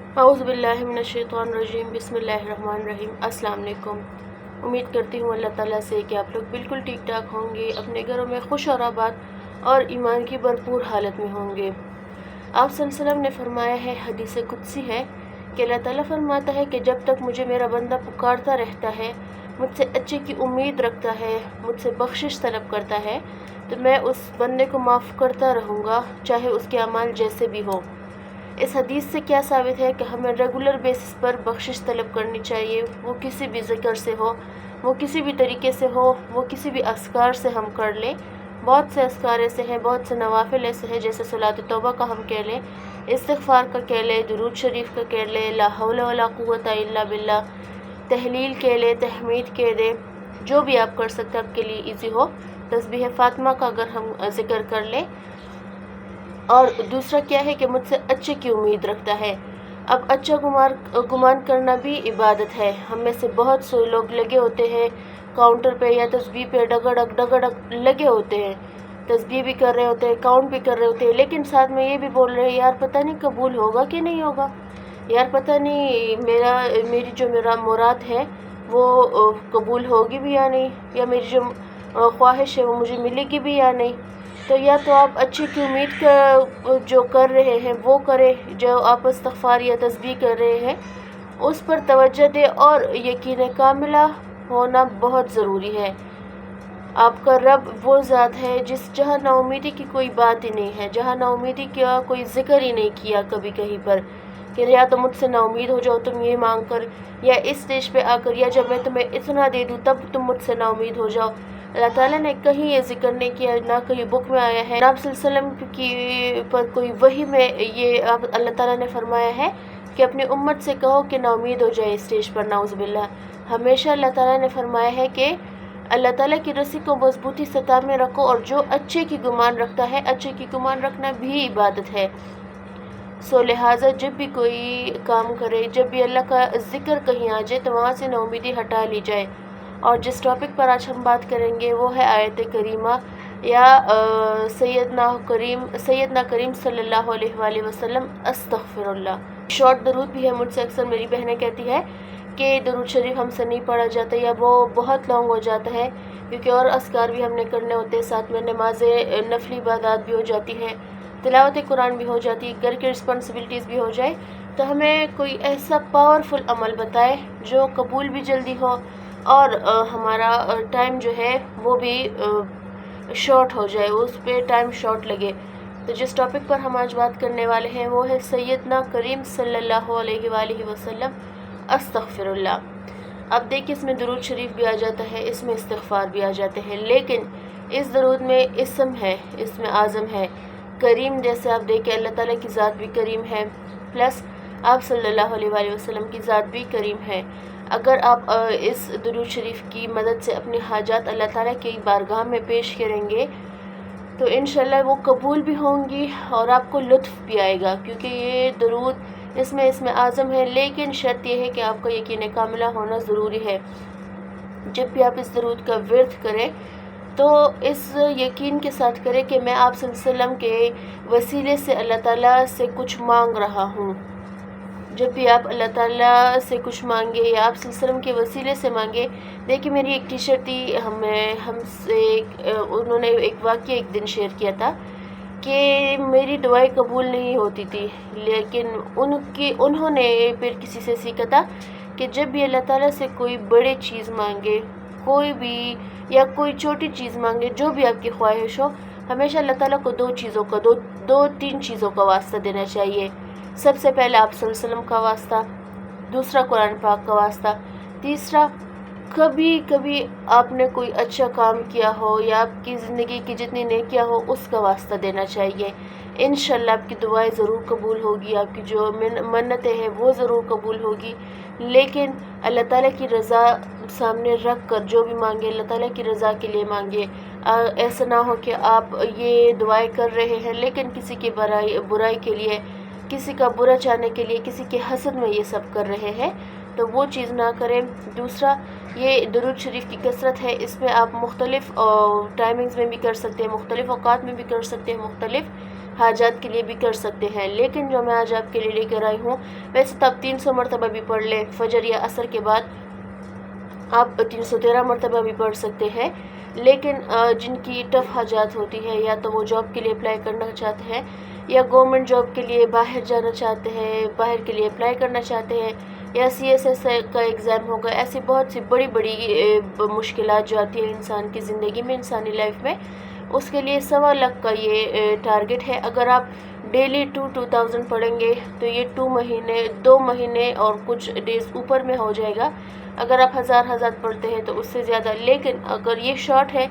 औज़ु बिल्लाहि मिनश्शैतानिर्रजीम बिस्मिल्लाहिर्रहमानिर्रहीम। अस्सलाम वालेकुम। उम्मीद करती हूँ अल्लाह ताला से कि आप लोग बिल्कुल ठीक ठाक होंगे, अपने घरों में खुश और आबाद और ईमान की भरपूर हालत में होंगे। आप सल्लल्लाहु अलैहि वसल्लम ने फरमाया है, हदीस कुदसी है कि अल्लाह ताला फरमाता है कि जब तक मुझे मेरा बंदा पुकारता रहता है, मुझसे अच्छे की उम्मीद रखता है, मुझसे बख्शिश तलब करता है, तो मैं उस बंदे को माफ़ करता रहूँगा, चाहे उसके अमाल जैसे भी हो। इस हदीस से क्या साबित है कि हमें रेगुलर बेसिस पर बख्शिश तलब करनी चाहिए। वो किसी भी ज़िक्र से हो, वो किसी भी तरीके से हो, वो किसी भी अस्कार से हम कर लें। बहुत से अस्कार ऐसे हैं, बहुत से नवाफिल ऐसे हैं, जैसे सलात तौबा का हम कह लें, इस्तिग़फ़ार का कह लें, दुरूद शरीफ का कह लें, ला हौला वला कुव्वता इल्ला बिल्लाह, तहलील कह लें, तहमीद कह दें, जो भी आप कर सकते हैं आपके लिए ईजी हो। तस्बीह फ़ातिमा का अगर हम ज़िक्र कर लें। और दूसरा क्या है कि मुझसे अच्छे की उम्मीद रखता है। अब अच्छा गुमान करना भी इबादत है। हम में से बहुत से लोग लगे होते हैं काउंटर पे या तस्बीह पे डगड़क लगे होते हैं, तस्बीह भी कर रहे होते हैं, काउंट भी कर रहे होते हैं, लेकिन साथ में ये भी बोल रहे हैं, यार पता नहीं कबूल होगा कि नहीं होगा, यार पता नहीं मेरा मुराद है वो कबूल होगी भी या नहीं, या मेरी जो ख्वाहिश है वो मुझे मिलेगी भी या नहीं। तो या तो आप अच्छी की उम्मीद का जो कर रहे हैं वो करें, जो आप इस्तिग़फ़ार या तस्बीह कर रहे हैं उस पर तवज्जो दें, और यकीन कामिला होना बहुत ज़रूरी है। आपका रब वो ज़ात है जहाँ नाउमीदी की कोई बात ही नहीं है, जहाँ नाउमीदी का कोई ज़िक्र ही नहीं किया कभी कहीं पर कि या तो मुझसे नाउमीद हो जाओ तुम ये मांग कर, या इस स्टेज पे आकर, या जब मैं तुम्हें इतना दे दूँ तब तुम मुझसे नाउमीद हो जाओ। अल्लाह ताला ने कहीं ये ज़िक्र नहीं किया, ना कहीं बुक में आया है, ना सल्लल्लाहु अलैहि वसल्लम की पर कोई वही में ये अल्लाह ताला ने फरमाया है कि अपनी उम्मत से कहो कि नाउमीद हो जाए स्टेज पर, नाउज़ुबिल्लाह। हमेशा अल्लाह ताला ने फरमाया है कि अल्लाह ताला की रस्सी को मजबूती से थामे रखो, और जो अच्छे की गुमान रखता है, अच्छे की गुमान रखना भी इबादत है। सो लिहाजा जब भी कोई काम करे, जब भी अल्लाह का ज़िक्र कहीं आ जाए तो वहाँ से नाउमीदी हटा ली जाए। और जिस टॉपिक पर आज हम बात करेंगे वो है आयत करीमा या सैयदना करीम सल्लल्लाहु अलैहि वसल्लम अस्तग़फिरुल्लाह। शॉर्ट दरूद भी है, मुझसे अक्सर मेरी बहनें कहती है कि दरूद शरीफ हमसे नहीं पढ़ा जाता या वो बहुत लॉन्ग हो जाता है, क्योंकि और अस्कार भी हमने करने होते हैं, साथ में नमाज नफली इबादत भी हो जाती है, तिलावत कुरान भी हो जाती है, घर की रिस्पॉन्सिबिलिटीज़ भी हो जाए। तो हमें कोई ऐसा पावरफुल अमल बताए जो कबूल भी जल्दी हो और हमारा टाइम जो है वो भी शॉर्ट हो जाए, उस पर टाइम शॉर्ट लगे। तो जिस टॉपिक पर हम आज बात करने वाले हैं वो है सैयदना करीम सल्लल्लाहु अलैहि वसल्लम अस्तग़फिरुल्लाह। अब देखिए, इसमें दरूद शरीफ भी आ जाता है, इसमें इस्तिग़फ़ार भी आ जाते हैं, लेकिन इस दरूद में इसम है, इसमें आज़म है करीम। जैसे आप देखें अल्लाह ताला की ज़ात भी करीम है, प्लस आप सल्लल्लाहु अलैहि वसल्लम की ज़ात भी करीम है। अगर आप इस दुरूद शरीफ की मदद से अपनी हाजात अल्लाह ताला की बारगाह में पेश करेंगे तो इंशाल्लाह वो कबूल भी होंगी और आपको लुत्फ़ भी आएगा, क्योंकि ये दरूद इसमें आज़म है। लेकिन शर्त यह है कि आपका यकीन कामिला होना ज़रूरी है। जब भी आप इस दरूद का विर्द करें तो इस यकीन के साथ करें कि मैं आप सल्लल्लाहु अलैहि वसल्लम के वसीले से अल्लाह ताला से कुछ मांग रहा हूँ। जब भी आप अल्लाह ताला से कुछ मांगे या आप सल्लल्लाहु अलैहि वसल्लम के वसीले से मांगे। देखिए, मेरी एक टी-शर्ट थी, उन्होंने एक वाक़या एक दिन शेयर किया था कि मेरी दुआएं कबूल नहीं होती थी, लेकिन उन्होंने फिर किसी से सीखा था कि जब भी अल्लाह ताला से कोई बड़ी चीज़ मांगे, कोई भी या कोई छोटी चीज़ मांगे, जो भी आपकी ख्वाहिश हो, हमेशा अल्लाह ताला को दो तीन चीज़ों का वास्ता देना चाहिए। सबसे पहले आप सल्लल्लाहु अलैहि वसल्लम का वास्ता, दूसरा कुरान पाक का वास्ता, तीसरा कभी कभी आपने कोई अच्छा काम किया हो या आपकी ज़िंदगी की जितनी नेकियां हो उसका वास्ता देना चाहिए। इंशाल्लाह आपकी दुआएं ज़रूर कबूल होगी, आपकी जो मन्नतें हैं वो ज़रूर कबूल होगी। लेकिन अल्लाह ताला की रज़ा सामने रख कर जो भी मांगे अल्लाह ताला की रज़ा के लिए मांगे। ऐसा ना हो कि आप ये दुआएं कर रहे हैं लेकिन किसी की बुराई के लिए, किसी का बुरा चाहने के लिए, किसी के हसद में ये सब कर रहे हैं, तो वो चीज़ ना करें। दूसरा, ये दुरूद शरीफ की कसरत है, इसमें आप मुख्तलिफ़ टाइमिंग्स में भी कर सकते हैं, मुख्तलिफ़ औक़ात में भी कर सकते हैं, मुख्तलिफ़ حاجات کے لیے بھی کر سکتے ہیں۔ لیکن جو میں آج آپ کے لیے لے کر آئی ہوں، ویسے تو آپ 300 مرتبہ بھی پڑھ لیں، فجر یا عصر کے بعد آپ 313 مرتبہ بھی پڑھ سکتے ہیں۔ لیکن جن کی ٹف حاجات ہوتی ہے، یا تو وہ جاب کے لیے اپلائی کرنا چاہتے ہیں، یا گورنمنٹ جاب کے لیے باہر جانا چاہتے ہیں، باہر کے لیے اپلائی کرنا چاہتے ہیں، یا CSS کا ایگزام ہوگا، ایسی بہت سی بڑی بڑی مشکلات جو آتی ہیں انسان کی زندگی میں، انسانی لائف میں، اس کے لیے 1.25 لاکھ کا یہ ٹارگٹ ہے۔ اگر آپ ڈیلی 2000 پڑھیں گے تو یہ 2 مہینے اور کچھ ڈیز اوپر میں ہو جائے گا۔ اگر آپ ہزار پڑھتے ہیں تو اس سے زیادہ، لیکن اگر یہ شارٹ ہے،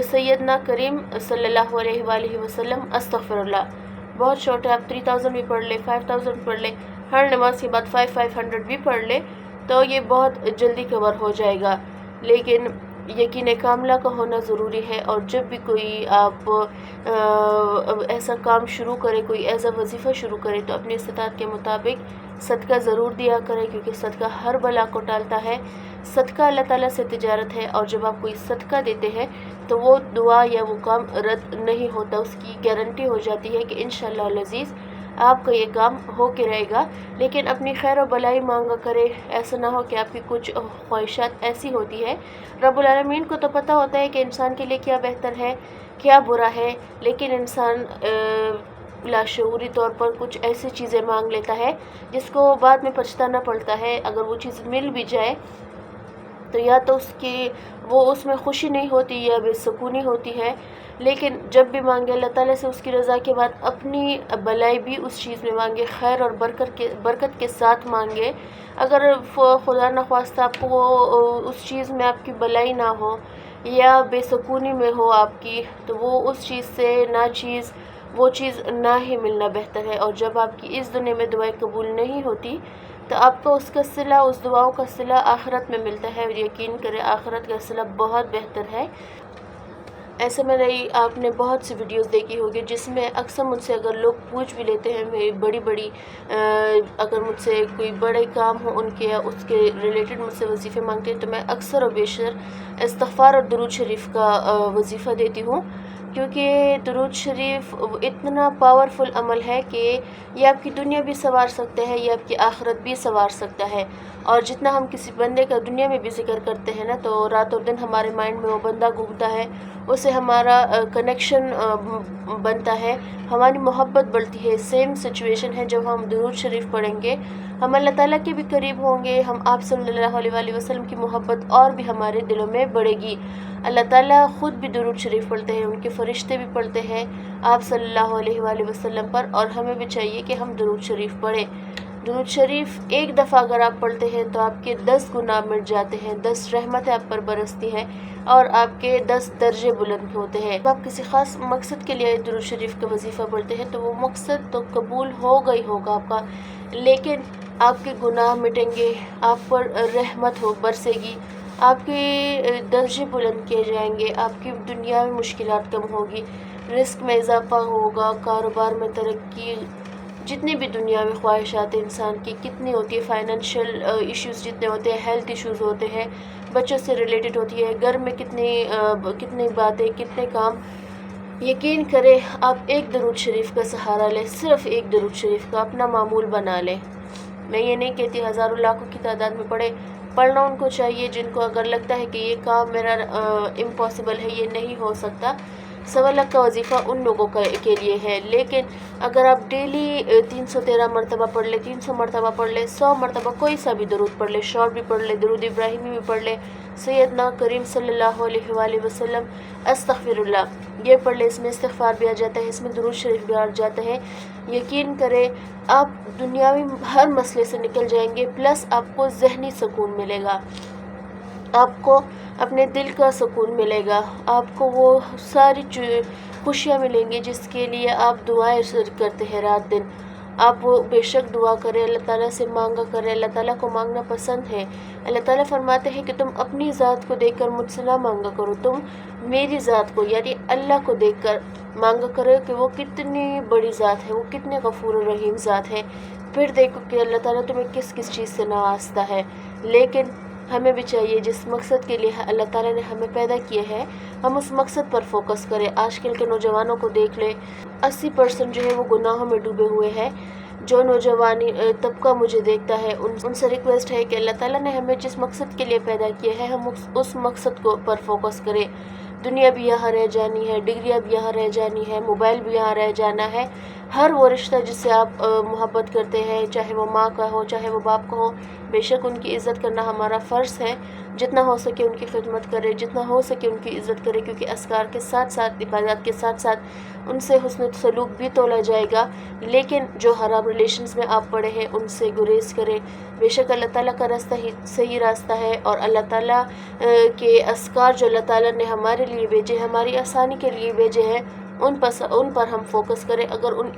سیدنا کریم صلی اللہ علیہ وآلہ وسلم، استغفر اللہ، بہت شارٹ ہے، آپ 3000 بھی پڑھ لیں، 5000 پڑھ لیں، ہر نماز کے بعد 500 بھی پڑھ لیں تو یہ بہت جلدی کور ہو جائے گا۔ لیکن یقین کاملہ کا ہونا ضروری ہے، اور جب بھی کوئی آپ ایسا کام شروع کرے، کوئی ایسا وظیفہ شروع کرے، تو اپنی استطاعت کے مطابق صدقہ ضرور دیا کرے، کیونکہ صدقہ ہر بلا کو ٹالتا ہے۔ صدقہ اللہ تعالیٰ سے تجارت ہے، اور جب آپ کوئی صدقہ دیتے ہیں تو وہ دعا یا وہ کام رد نہیں ہوتا، اس کی گارنٹی ہو جاتی ہے کہ انشاءاللہ العزیز آپ کا یہ کام ہو کے رہے گا۔ لیکن اپنی خیر و بلائی مانگا کرے، ایسا نہ ہو کہ آپ کی کچھ خواہشات ایسی ہوتی ہے، رب العالمین کو تو پتہ ہوتا ہے کہ انسان کے لیے کیا بہتر ہے، کیا برا ہے، لیکن انسان لاشعوری طور پر کچھ ایسی چیزیں مانگ لیتا ہے جس کو بعد میں پچھتانا پڑتا ہے۔ اگر وہ چیز مل بھی جائے تو یا تو اس میں خوشی نہیں ہوتی یا بے سکونی ہوتی ہے، لیکن جب بھی مانگے اللہ تعالیٰ سے اس کی رضا کے بعد اپنی بلائی بھی اس چیز میں مانگے، خیر اور برکت کے ساتھ مانگے۔ اگر خدا نخواستہ آپ کو اس چیز میں آپ کی بلائی نہ ہو یا بے سکونی میں ہو آپ کی، تو اس چیز سے وہ چیز نہ ہی ملنا بہتر ہے۔ اور جب آپ کی اس دنیا میں دعائیں قبول نہیں ہوتی تو آپ کو اس کا صلہ، اس دعاؤں کا صلہ آخرت میں ملتا ہے، اور یقین کریں آخرت کا صلہ بہت بہتر ہے۔ ایسے میں آپ نے بہت سی ویڈیوز دیکھی ہوگی جس میں اکثر مجھ سے اگر لوگ پوچھ بھی لیتے ہیں، میری بڑی اگر مجھ سے کوئی بڑے کام ہو ان کے یا اس کے ریلیٹڈ مجھ سے وظیفے مانگتے ہیں، تو میں اکثر و بیشتر استغفار اور درود شریف کا وظیفہ دیتی ہوں، کیونکہ درود شریف اتنا پاورفل عمل ہے کہ یہ آپ کی دنیا بھی سنوار سکتا ہے، یہ آپ کی آخرت بھی سنوار سکتا ہے۔ اور جتنا ہم کسی بندے کا دنیا میں بھی ذکر کرتے ہیں نا، تو رات اور دن ہمارے مائنڈ میں وہ بندہ گھومتا ہے، اس سے ہمارا کنیکشن بنتا ہے، ہماری محبت بڑھتی ہے۔ سیم سچویشن ہے، جب ہم درود شریف پڑھیں گے ہم اللہ تعالیٰ کے بھی قریب ہوں گے، ہم آپ صلی اللہ علیہ وآلہ وسلم کی محبت اور بھی ہمارے دلوں میں بڑھے گی۔ اللہ تعالیٰ خود بھی درود شریف پڑھتے ہیں، ان کے فرشتے بھی پڑھتے ہیں آپ صلی اللہ علیہ وآلہ وسلم پر، اور ہمیں بھی چاہیے کہ ہم درود شریف پڑھیں۔ درود شریف ایک دفعہ اگر آپ پڑھتے ہیں تو آپ کے 10 گناہ مٹ جاتے ہیں، 10 رحمتیں آپ پر برستی ہیں، اور آپ کے 10 درجے بلند ہوتے ہیں۔ جب آپ کسی خاص مقصد کے لیے درود شریف کا وظیفہ پڑھتے ہیں تو وہ مقصد تو قبول ہوگا ہی ہوگا آپ کا، لیکن آپ کے گناہ مٹیں گے، آپ پر رحمت برسے گی، آپ کے درجے بلند کیے جائیں گے، آپ کی دنیا میں مشکلات کم ہوگی، رزق میں اضافہ ہوگا، کاروبار میں ترقی، جتنی بھی دنیا میں خواہشات انسان کی کتنی ہوتی ہے، فائنینشیل ایشوز جتنے ہوتے ہیں، ہیلتھ ایشوز ہوتے ہیں، بچوں سے ریلیٹڈ ہوتی ہے، گھر میں کتنی باتیں، کتنے کام، یقین کریں آپ ایک درود شریف کا سہارا لیں، صرف ایک درود شریف کا اپنا معمول بنا لیں۔ میں یہ نہیں کہتی ہزاروں لاکھوں کی تعداد میں پڑھنا ان کو چاہیے جن کو اگر لگتا ہے کہ یہ کام میرا امپاسبل ہے، یہ نہیں ہو سکتا۔ 1.25 لاکھ کا وظیفہ ان لوگوں کے لیے ہے، لیکن اگر آپ ڈیلی 313 مرتبہ پڑھ لیں، 300 مرتبہ پڑھ لیں، 100 مرتبہ کوئی سا بھی درود پڑھ لیں، شارٹ بھی پڑھ لیں، درود ابراہیمی بھی پڑھ لیں، سیدنا کریم صلی اللہ علیہ وآلہ وسلم، استغفر اللہ، یہ پڑھ لیں، اس میں استغفار بھی آ جاتا ہے، اس میں درود شریف بھی آ جاتا ہے۔ یقین کریں آپ دنیاوی ہر مسئلے سے نکل جائیں گے، پلس آپ کو ذہنی سکون ملے گا، آپ کو اپنے دل کا سکون ملے گا، آپ کو وہ ساری خوشیاں ملیں گی جس کے لیے آپ دعائیں کرتے ہیں رات دن۔ آپ بے شک دعا کریں، اللہ تعالیٰ سے مانگا کریں، اللہ تعالیٰ کو مانگنا پسند ہے۔ اللہ تعالیٰ فرماتے ہیں کہ تم اپنی ذات کو دیکھ کر مجھ سے نہ مانگا کرو، تم میری ذات کو یعنی اللہ کو دیکھ کر مانگا کرو کہ وہ کتنی بڑی ذات ہے، وہ کتنے غفور و رحیم ذات ہے، پھر دیکھو کہ اللہ تعالیٰ تمہیں کس کس چیز سے نوازتا ہے۔ لیکن ہمیں بھی چاہیے جس مقصد کے لیے اللہ تعالیٰ نے ہمیں پیدا کیے ہیں، ہم اس مقصد پر فوکس کریں۔ آج کل کے نوجوانوں کو دیکھ لیں، 80% जो है वो गुनाहों में डूबे हुए हैं। जो नौजवानी तबका मुझे देखता है उनसे रिक्वेस्ट है कि अल्लाह ताला ने हमें जिस मकसद के लिए पैदा किया है हम उस मकसद को पर फोकस करें। दुनिया भी यहाँ रह जानी है, डिग्रियाँ भी यहाँ रह जानी है, मोबाइल भी यहाँ रह जाना है। हर वो रिश्ता जिससे आप मोहब्बत करते हैं, चाहे वो माँ का हो चाहे वो बाप का हो, बेशक उनकी इज़्ज़त करना हमारा फ़र्ज़ है। जितना हो सके उनकी खिदमत करें, जितना हो सके उनकी इज़्ज़त करें, क्योंकि अस्कार के साथ साथ इबादत के साथ साथ उनसे हुस्न सलूक भी तोला जाएगा। लेकिन जो हराम रिलेशंस में आप पड़े हैं उनसे गुरेज करें। बेशक अल्लाह ताला का रास्ता ही सही रास्ता है, और अल्लाह ताला के अस्कार जो अल्लाह ताला ने हमारे लिए भेजे, हमारी आसानी के लिए भेजे हैं, उन पर हम फोकस करें। अगर उन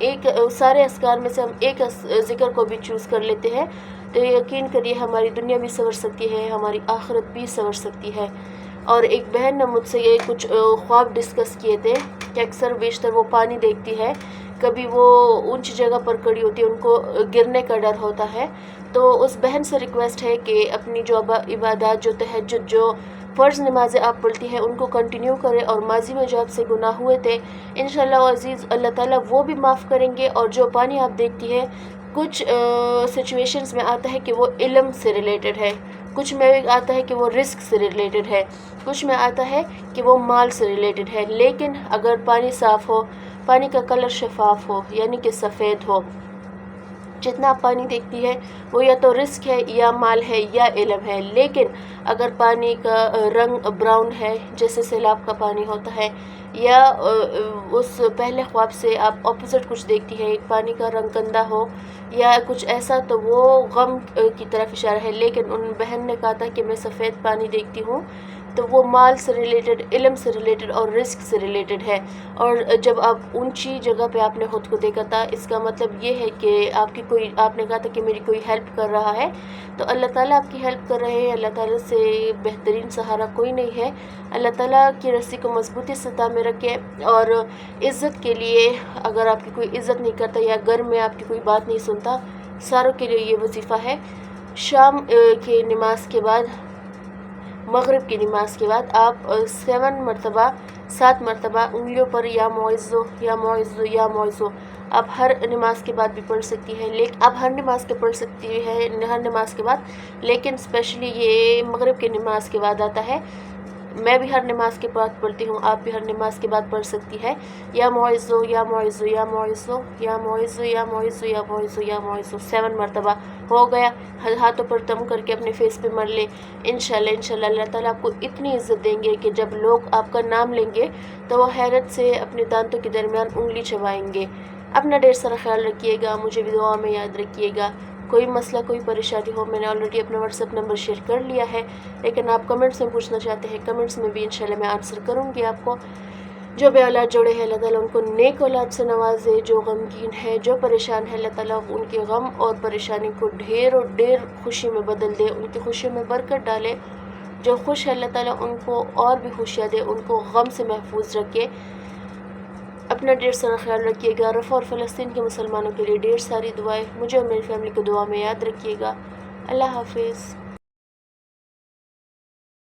सारे अस्कार में से हम एक ज़िक्र को भी चूज़ कर लेते हैं तो यकीन करिए हमारी दुनिया भी संवर सकती है, हमारी आखिरत भी संवर सकती है। और एक बहन ने मुझसे ये कुछ ख्वाब डिस्कस किए थे कि अक्सर बेशतर वो पानी देखती है, कभी वो ऊंची जगह पर खड़ी होती है, उनको गिरने का डर होता है। तो उस बहन से रिक्वेस्ट है कि अपनी जो इबादत, जो तहज्जुद, जो फ़र्ज़ नमाज़ें आप पढ़ती हैं उनको कंटिन्यू करें, और माजी में जो आपसे गुनाह हुए थे इंशाअल्लाह अज़ीज़ अल्लाह ताला वो भी माफ़ करेंगे। और जो पानी आप देखती हैं कुछ सिचुएशंस में आता है कि वो इल्म से रिलेटेड है, कुछ में आता है कि वो रिस्क से रिलेटेड है, कुछ में आता है कि वो माल से रिलेटेड है। लेकिन अगर पानी साफ़ हो, पानी का कलर शफाफ हो, यानी कि सफ़ेद हो, जितना आप पानी देखती है वो या तो रिस्क है या माल है या इल्म है। लेकिन अगर पानी का रंग ब्राउन है जैसे सैलाब का पानी होता है, या उस पहले ख्वाब से आप ऑपोजिट कुछ देखती है, एक पानी का रंग गंदा हो या कुछ ऐसा, तो वो गम की तरफ इशारा है। लेकिन उन बहन ने कहा था कि मैं सफ़ेद पानी देखती हूँ तो वो माल से रिलेटेड, इल्म से रिलेटेड और रिस्क से रिलेटेड है। और जब आप ऊंची जगह पे आपने ख़ुद को देखा था, इसका मतलब ये है कि आपने कहा था कि मेरी कोई हेल्प कर रहा है, तो अल्लाह ताला आपकी हेल्प कर रहे हैं। अल्लाह ताला से बेहतरीन सहारा कोई नहीं है। अल्लाह ताला की रस्सी को मजबूती से थामे रखें। और इज़्ज़त के लिए, अगर आपकी कोई इज़्ज़त नहीं करता या घर में आपकी कोई बात नहीं सुनता, सारों के लिए ये वजीफ़ा है, शाम की नमाज के बाद, मगरिब की नमाज के बाद आप 7 मरतबा उंगलियों पर या मुइज़्ज़ो या मुइज़्ज़ो या मुइज़्ज़ो आप हर नमाज के बाद भी पढ़ सकती हैं। लेकिन आप हर नमाज के पढ़ सकती हैं, हर नमाज के बाद, लेकिन स्पेशली ये मगरिब की नमाज के बाद आता है। मैं भी हर नमाज के बाद पढ़ती हूँ, आप भी हर नमाज के बाद पढ़ सकती है। या मुइज़्ज़ो या मुइज़्ज़ो या मुइज़्ज़ो या मुइज़्ज़ो या मुइज़्ज़ो या मुइज़्ज़ो या मुइज़्ज़ो 7 मरतबा हो गया। हाथों पर तम करके अपने फेस पे मर ले। इंशाल्लाह अल्लाह ताला आपको इतनी इज़्ज़त देंगे कि जब लोग आपका नाम लेंगे तो वो हैरत से अपने दांतों के दरमियान उंगली चबाएंगे। अपना ढेर सारा ख्याल रखिएगा, मुझे भी दुआ में याद रखिएगा। कोई मसला, कोई परेशानी हो, मैंने ऑलरेडी अपना व्हाट्सएप नंबर शेयर कर लिया है, लेकिन आप कमेंट्स में पूछना चाहते हैं, कमेंट्स में भी इंशाल्लाह मैं आंसर करूँगी आपको। जो भी औलाद जोड़े हैं अल्लाह ताला उनको नेक औलाद से नवाजे। जो गमगीन है, जो परेशान है, अल्लाह ताला उनके गम और परेशानी को ढेर और ढेर खुशी में बदल दे, उनकी खुशी में बरकत डाले। जो खुश है अल्लाह ताला उनको और भी खुशियाँ दे, उनको गम से महफूज रखे। अपना ढेर सारा ख्याल रखिएगा। रफ़ा और फ़लस्तीन के मुसलमानों के लिए ढेर सारी दुआएं, मुझे और मेरी फैमिली को दुआ में याद रखिएगा। अल्लाह हाफिज़।